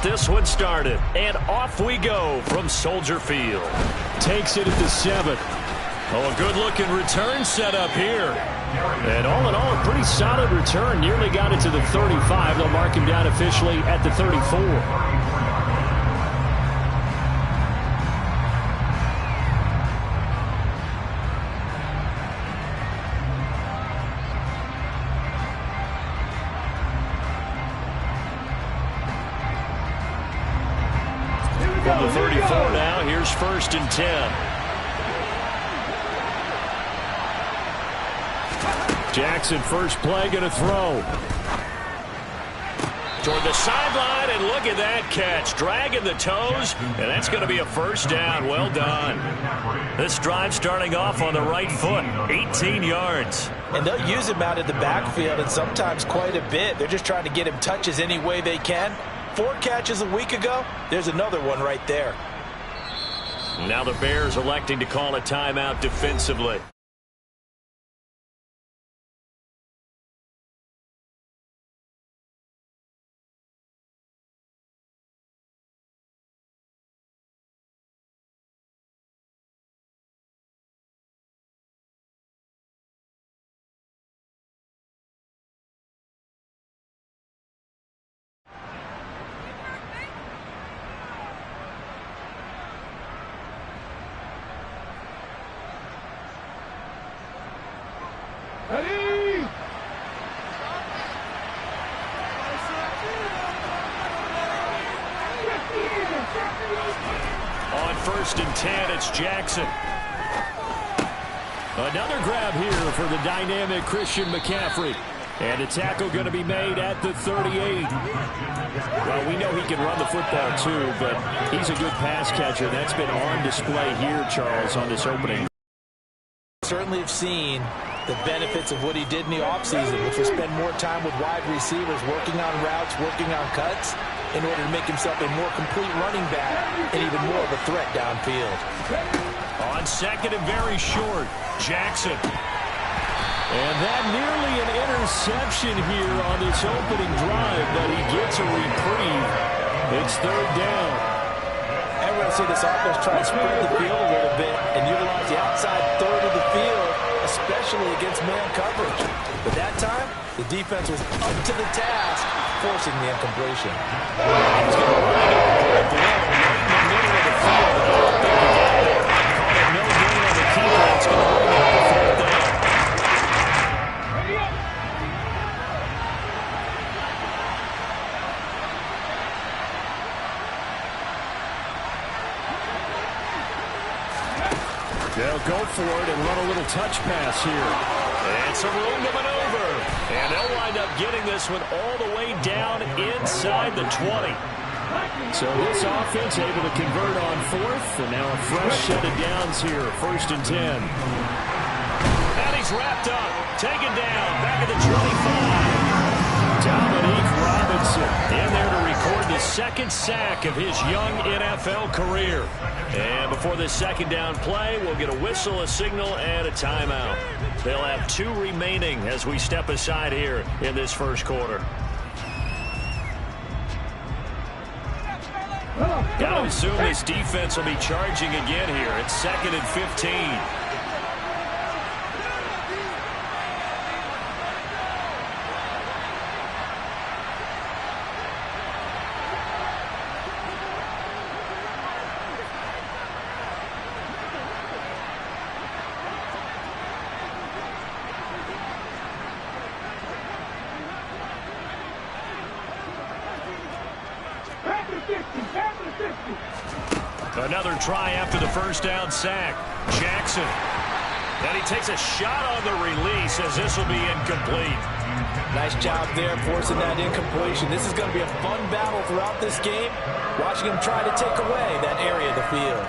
this one started. And off we go from Soldier Field. Takes it at the 7. Oh, a good-looking return set up here. And all in all, a pretty solid return. Nearly got it to the 35. They'll mark him down officially at the 34. From the 34 now, here's 1st and 10. Jackson, first play, going to throw. Toward the sideline, and look at that catch. Dragging the toes, and that's going to be a first down. Well done. This drive starting off on the right foot, 18 yards. And they'll use him out in the backfield, and sometimes quite a bit. They're just trying to get him touches any way they can. 4 catches a week ago, there's another one right there. Now the Bears electing to call a timeout defensively. On 1st and 10, it's Jackson. Another grab here for the dynamic Christian McCaffrey. And a tackle going to be made at the 38. Well, we know he can run the football too, but he's a good pass catcher. That's been on display here, Charles, on this opening. Certainly have seen the benefits of what he did in the offseason, which was spend more time with wide receivers, working on routes, working on cuts, in order to make himself a more complete running back and even more of a threat downfield. On 2nd and very short, Jackson. And that nearly an interception here on this opening drive, but he gets a reprieve. It's 3rd down. And we're going to see this offense try to spread the field a little bit and utilize the outside third of the field, especially against man coverage. But that time, the defense was up to the task, forcing the incompletion. He's going to run it right in the middle of the field. I don't think he got it. Call it no gain on the keeper. It's going to bring up the 4th down. They'll go for it and run a little touch pass here. And some room to maneuver. And they'll wind up getting this one all the way down inside the 20. So this offense able to convert on 4th, and now a fresh set of downs here, 1st and 10. And he's wrapped up, taken down, back at the 25. Dominique Robinson in there to record the 2nd sack of his young NFL career. And before this 2nd down play, we'll get a whistle, a signal, and a timeout. They'll have 2 remaining as we step aside here in this 1st quarter. Got to assume this defense will be charging again here. It's 2nd and 15. Another try after the 1st down sack. Jackson. And he takes a shot on the release as this will be incomplete. Nice job there forcing that incompletion. This is going to be a fun battle throughout this game. Watching him try to take away that area of the field.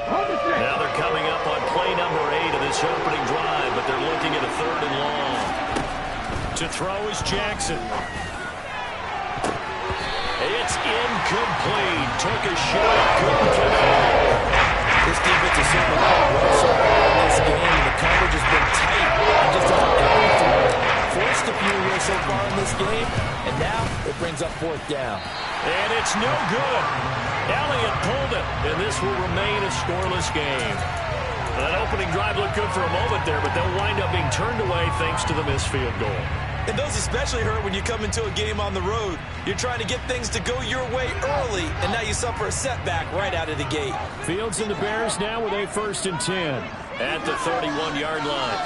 Now they're coming up on play number 8 of this opening drive, but they're looking at a 3rd and long. To throw is Jackson. It's incomplete. Took a shot. Couldn't connect. This defense is certainly played well so far in this game. The coverage has been tight on just about every throw. Forced a few risks so far in this game, and now it brings up fourth down. And it's no good. Elliott pulled it, and this will remain a scoreless game. That opening drive looked good for a moment there, but they'll wind up being turned away thanks to the missed field goal. And those especially hurt when you come into a game on the road. You're trying to get things to go your way early, and now you suffer a setback right out of the gate. Fields and the Bears now with a 1st and 10. At the 31-yard line.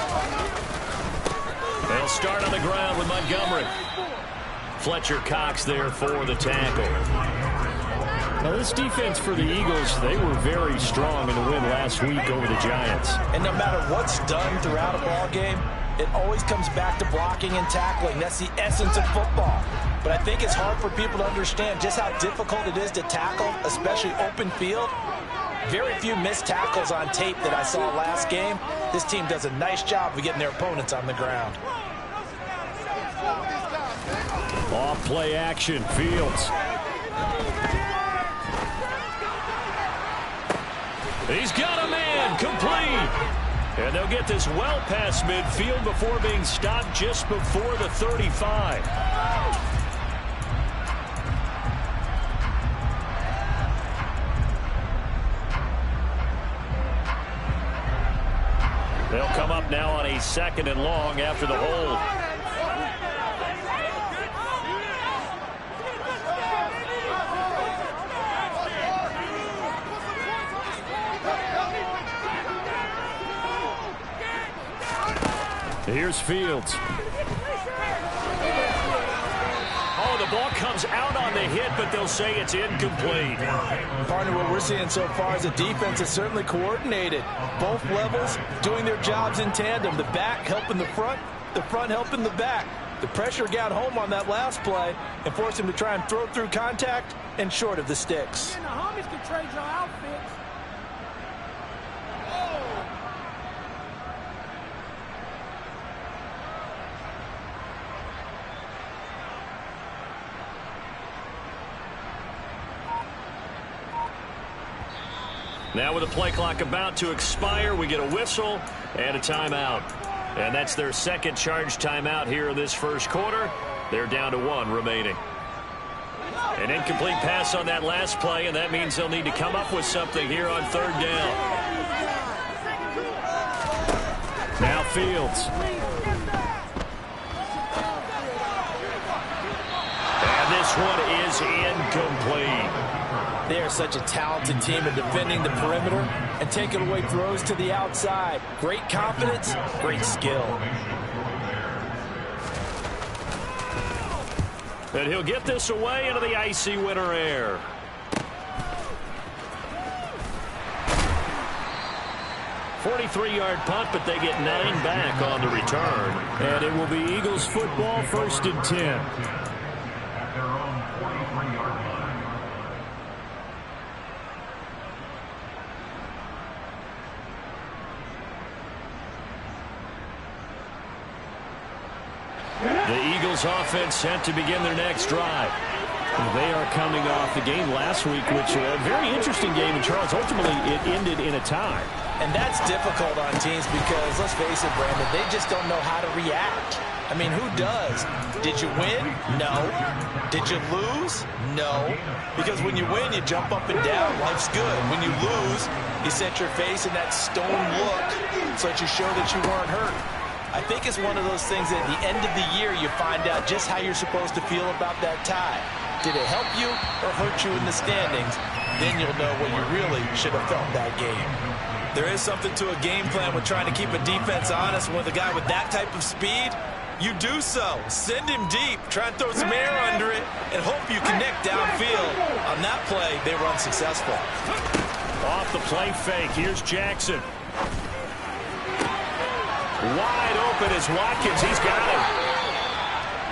They'll start on the ground with Montgomery. Fletcher Cox there for the tackle. Now this defense for the Eagles, they were very strong in the win last week over the Giants. And no matter what's done throughout a ball game, it always comes back to blocking and tackling. That's the essence of football. But I think it's hard for people to understand just how difficult it is to tackle, especially open field. Very few missed tackles on tape that I saw last game. This team does a nice job of getting their opponents on the ground. Off play action, Fields. He's got a man, complete. And they'll get this well past midfield before being stopped just before the 35. They'll come up now on a 2nd and long after the hold. Here's Fields. Oh, the ball comes out on the hit, but they'll say it's incomplete. Partner, what we're seeing so far is the defense is certainly coordinated. Both levels doing their jobs in tandem. The back helping the front helping the back. The pressure got home on that last play and forced him to try and throw through contact and short of the sticks. And the homies can trade your outfits. Now with the play clock about to expire, we get a whistle and a timeout. And that's their second charge timeout here in this first quarter. They're down to 1 remaining. An incomplete pass on that last play, and that means they'll need to come up with something here on 3rd down. Now Fields. And this one is incomplete. They are such a talented team at defending the perimeter and taking away throws to the outside. Great confidence, great skill. And he'll get this away into the icy winter air. "43-yard punt, but they get 9 back on the return. And it will be Eagles football, 1st and 10. The Eagles offense set to begin their next drive. They are coming off the game last week, which a very interesting game in Charles. Ultimately, it ended in a tie. And that's difficult on teams because, let's face it, Brandon, they just don't know how to react. I mean, who does? Did you win? No. Did you lose? No. Because when you win, you jump up and down. Life's good. When you lose, you set your face in that stone look so that you show that you weren't hurt. I think it's one of those things that at the end of the year you find out just how you're supposed to feel about that tie. Did it help you or hurt you in the standings? Then you'll know what you really should have felt that game. There is something to a game plan with trying to keep a defense honest. With a guy with that type of speed, you do so. Send him deep, try and throw some air under it, and hope you connect downfield. On that play, they were unsuccessful. Off the play fake, here's Jackson. Wide open is Watkins. He's got it.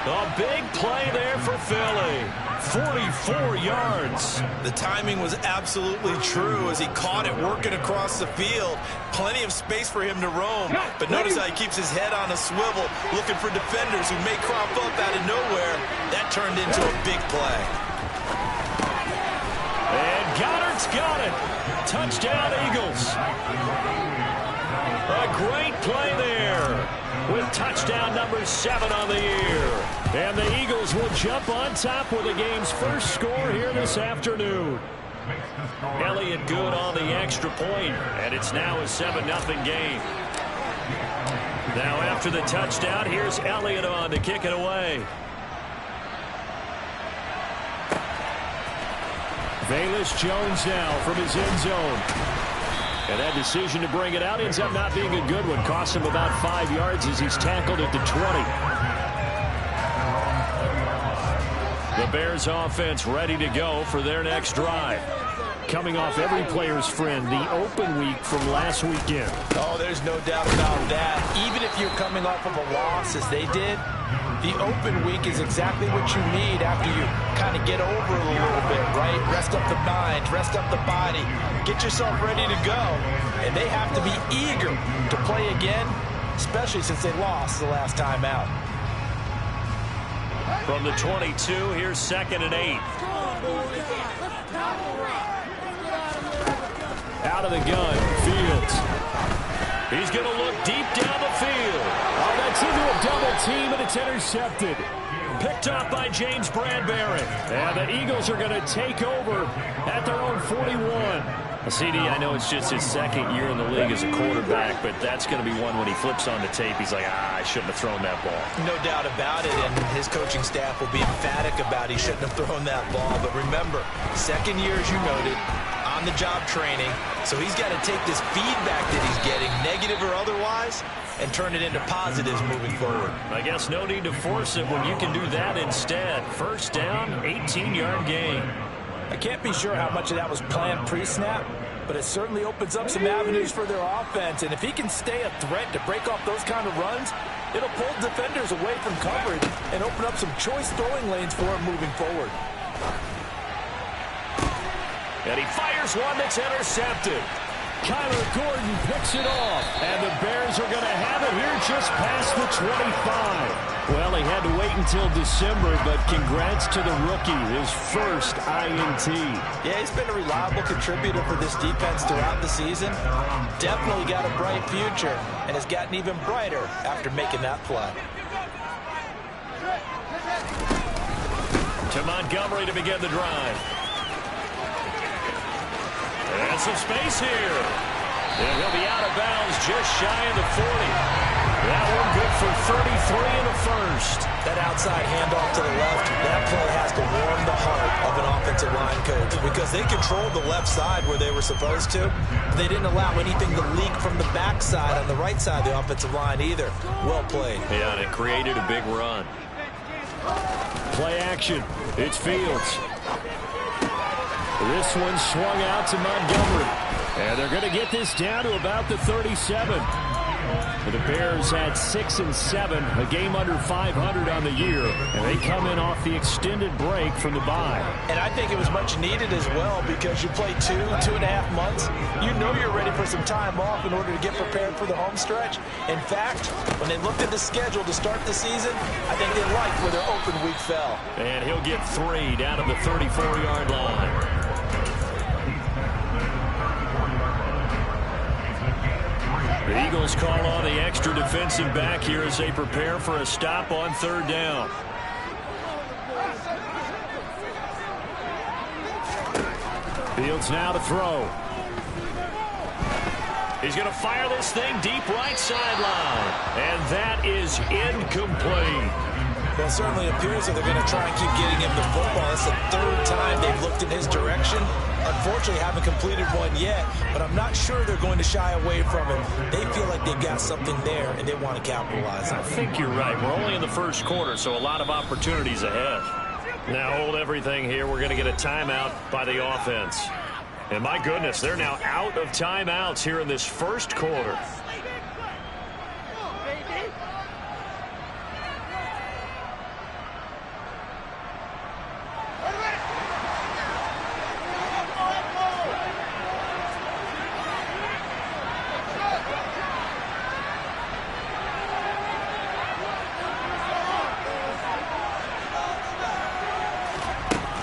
A big play there for Philly. 44 yards. The timing was absolutely true as he caught it working across the field. Plenty of space for him to roam. But notice how he keeps his head on a swivel, looking for defenders who may crop up out of nowhere. That turned into a big play. And Goddard's got it. Touchdown, Eagles. A great play there with touchdown number 7 on the year. And the Eagles will jump on top with the game's first score here this afternoon. Elliott good on the extra point, and it's now a 7-0 game. Now after the touchdown, here's Elliott on to kick it away. Velus Jones now from his end zone. And that decision to bring it out ends up not being a good one. Costs him about 5 yards as he's tackled at the 20. The Bears offense ready to go for their next drive. Coming off every player's friend, the open week from last weekend. Oh, there's no doubt about that. Even if you're coming off of a loss as they did, the open week is exactly what you need after you kind of get over it a little bit, right? Rest up the mind, rest up the body, get yourself ready to go. And they have to be eager to play again, especially since they lost the last time out. From the 22, here's 2nd and 8. Out of the gun, Fields. He's going to look deep down the field. Oh, that's into a double team, and it's intercepted. Picked up by James Bradbury. And the Eagles are going to take over at their own 41. CD, I know it's just his 2nd year in the league as a quarterback, but that's going to be one when he flips on the tape. He's like, I shouldn't have thrown that ball. No doubt about it, and his coaching staff will be emphatic about he shouldn't have thrown that ball. But remember, 2nd year, as you noted, on-the-job training, so he's got to take this feedback that he's getting, negative or otherwise, and turn it into positives moving forward. I guess no need to force it when you can do that instead. First down, 18-yard gain. I can't be sure how much of that was planned pre-snap, but it certainly opens up some avenues for their offense. And if he can stay a threat to break off those kind of runs, it'll pull defenders away from coverage and open up some choice throwing lanes for him moving forward. And he fires one that's intercepted. Kyler Gordon picks it off, and the Bears are going to have it here just past the 25. Well, he had to wait until December, but congrats to the rookie, his first INT. Yeah, he's been a reliable contributor for this defense throughout the season. Definitely got a bright future, and has gotten even brighter after making that play. To Montgomery to begin the drive. And some space here. And he'll be out of bounds just shy of the 40. That one good for 33 in the first. That outside handoff to the left, that play has to warm the heart of an offensive line coach because they controlled the left side where they were supposed to. They didn't allow anything to leak from the backside on the right side of the offensive line either. Well played. Yeah, and it created a big run. Play action. It's Fields. This one swung out to Montgomery. And they're going to get this down to about the 37. The Bears had 6 and 7, a game under 500 on the year, and they come in off the extended break from the bye. And I think it was much needed as well because you play 2.5 months. You know you're ready for some time off in order to get prepared for the home stretch. In fact, when they looked at the schedule to start the season, I think they liked where their open week fell. And he'll get 3 down to the 34-yard line. The Eagles call on the extra defensive back here as they prepare for a stop on 3rd down. Fields now to throw. He's going to fire this thing deep right sideline. And that is incomplete. Well, it certainly appears that they're going to try and keep getting him the football. It's the 3rd time they've looked in his direction. Unfortunately, haven't completed one yet, but I'm not sure they're going to shy away from him. They feel like they've got something there, and they want to capitalize on it. I think you're right. We're only in the first quarter, so a lot of opportunities ahead. Now hold everything here. We're going to get a timeout by the offense. And my goodness, they're now out of timeouts here in this first quarter.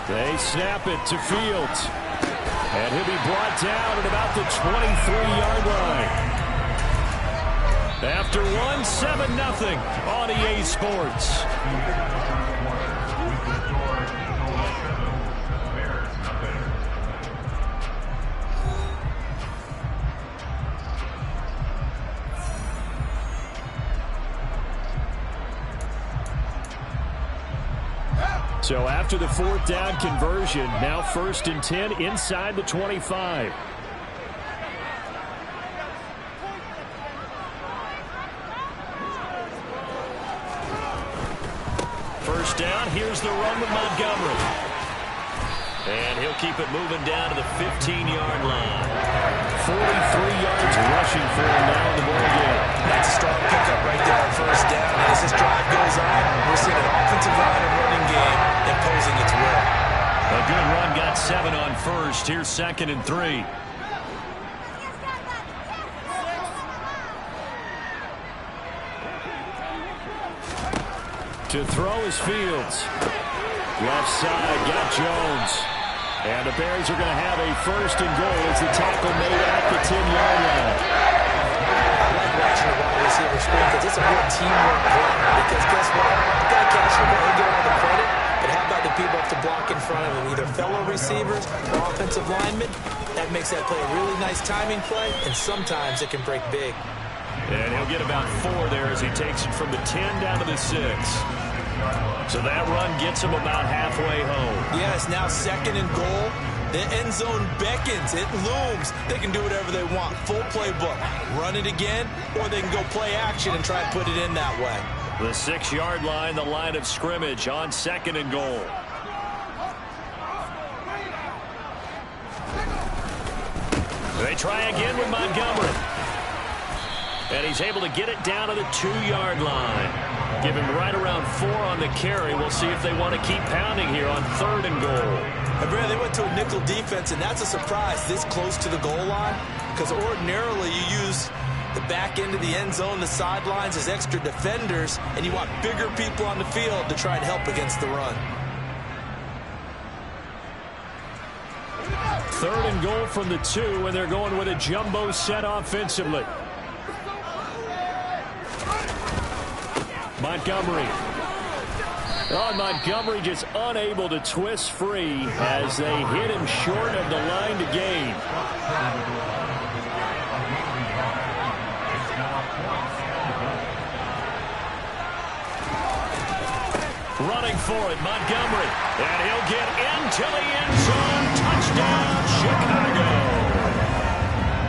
They snap it to Fields. And he'll be brought down at about the 23-yard line. After one, 7-0 on EA Sports. So after the 4th down conversion, now 1st and 10 inside the 25. First down, here's the run with Montgomery. And he'll keep it moving down to the 15-yard line. 43 yards rushing for him now in the ball game. That's a strong pickup right there on 1st down. And as this drive goes on, we're seeing an offensive line and running game imposing its will. A good run got 7 on 1st. Here's 2nd and 3. To throw is Fields. Left side, got Jones. And the Bears are going to have a 1st and goal as the tackle made at the 10-yard line. I like watching the wide receiver screen because it's a real teamwork play. Because guess what? The guy catching the ball, he'll get all the credit. But how about the people up to block in front of him? Either fellow receivers or offensive linemen. That makes that play a really nice timing play, and sometimes it can break big. And he'll get about 4 there as he takes it from the 10 down to the 6. So that run gets him about halfway home. Yeah, it's now 2nd and goal. The end zone beckons. It looms. They can do whatever they want. Full playbook. Run it again, or they can go play action and try and put it in that way. The 6-yard line, the line of scrimmage on 2nd and goal. They try again with Montgomery. And he's able to get it down to the 2-yard line. Give him right around 4 on the carry. We'll see if they want to keep pounding here on 3rd and goal. And Brad, they went to a nickel defense, and that's a surprise this close to the goal line. Because ordinarily you use the back end of the end zone, the sidelines as extra defenders, and you want bigger people on the field to try and help against the run. 3rd and goal from the 2, and they're going with a jumbo set offensively. Montgomery. Oh, Montgomery just unable to twist free as they hit him short of the line to gain. Running for it, Montgomery. And he'll get into the end zone. Touchdown, Chicago.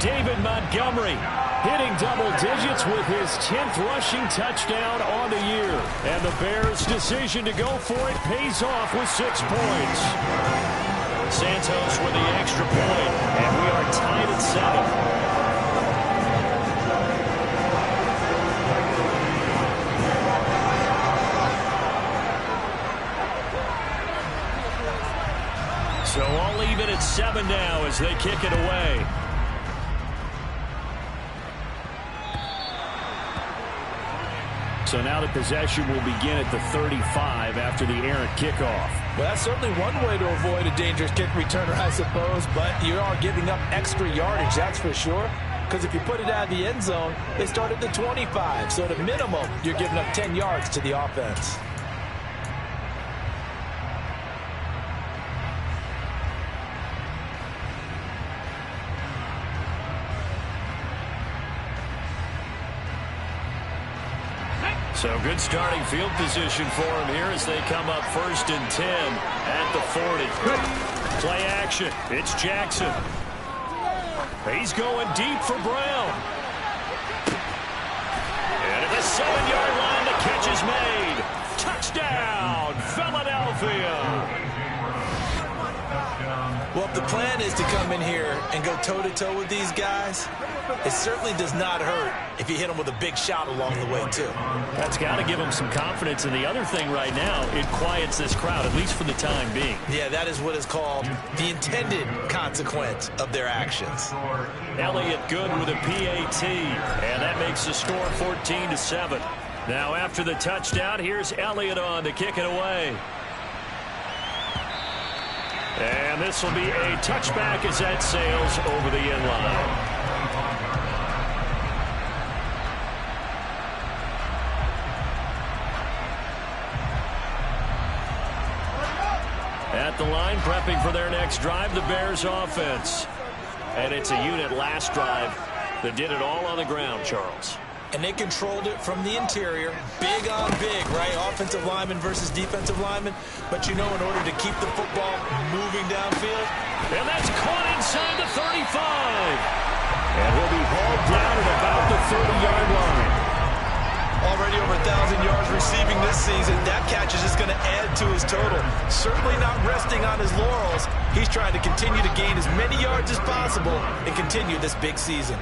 David Montgomery hitting double digits with his 10th rushing touchdown on the year. And the Bears' decision to go for it pays off with 6 points. Santos with the extra point, and we are tied at 7. So all even at 7 now as they kick it away. So now the possession will begin at the 35 after the errant kickoff. Well, that's certainly one way to avoid a dangerous kick returner, I suppose, but you are giving up extra yardage, that's for sure. Because if you put it out of the end zone, they start at the 25. So at a minimum, you're giving up 10 yards to the offense. So good starting field position for him here as they come up 1st and 10 at the 40. Play action. It's Jackson. He's going deep for Brown. And at the 7-yard line, the catch is made. Touchdown, Philadelphia. Well, if the plan is to come in here and go toe-to-toe with these guys, it certainly does not hurt if you hit them with a big shot along the way, too. That's got to give them some confidence. And the other thing right now, it quiets this crowd, at least for the time being. Yeah, that is what is called the intended consequence of their actions. Elliott good with a PAT, and that makes the score 14-7. Now after the touchdown, here's Elliott on to kick it away. And this will be a touchback as that sails over the end line. At the line, prepping for their next drive, the Bears offense. And it's a unit last drive that did it all on the ground, Charles. And they controlled it from the interior, big on big, right? Offensive lineman versus defensive lineman. But, you know, in order to keep the football moving downfield. And that's caught inside the 35. And he'll be hauled down at about the 30-yard line. Already over 1,000 yards receiving this season. That catch is just going to add to his total. Certainly not resting on his laurels. He's trying to continue to gain as many yards as possible and continue this big season.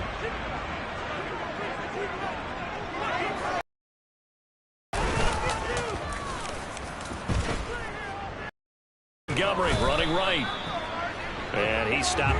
Montgomery running right. And he stopped.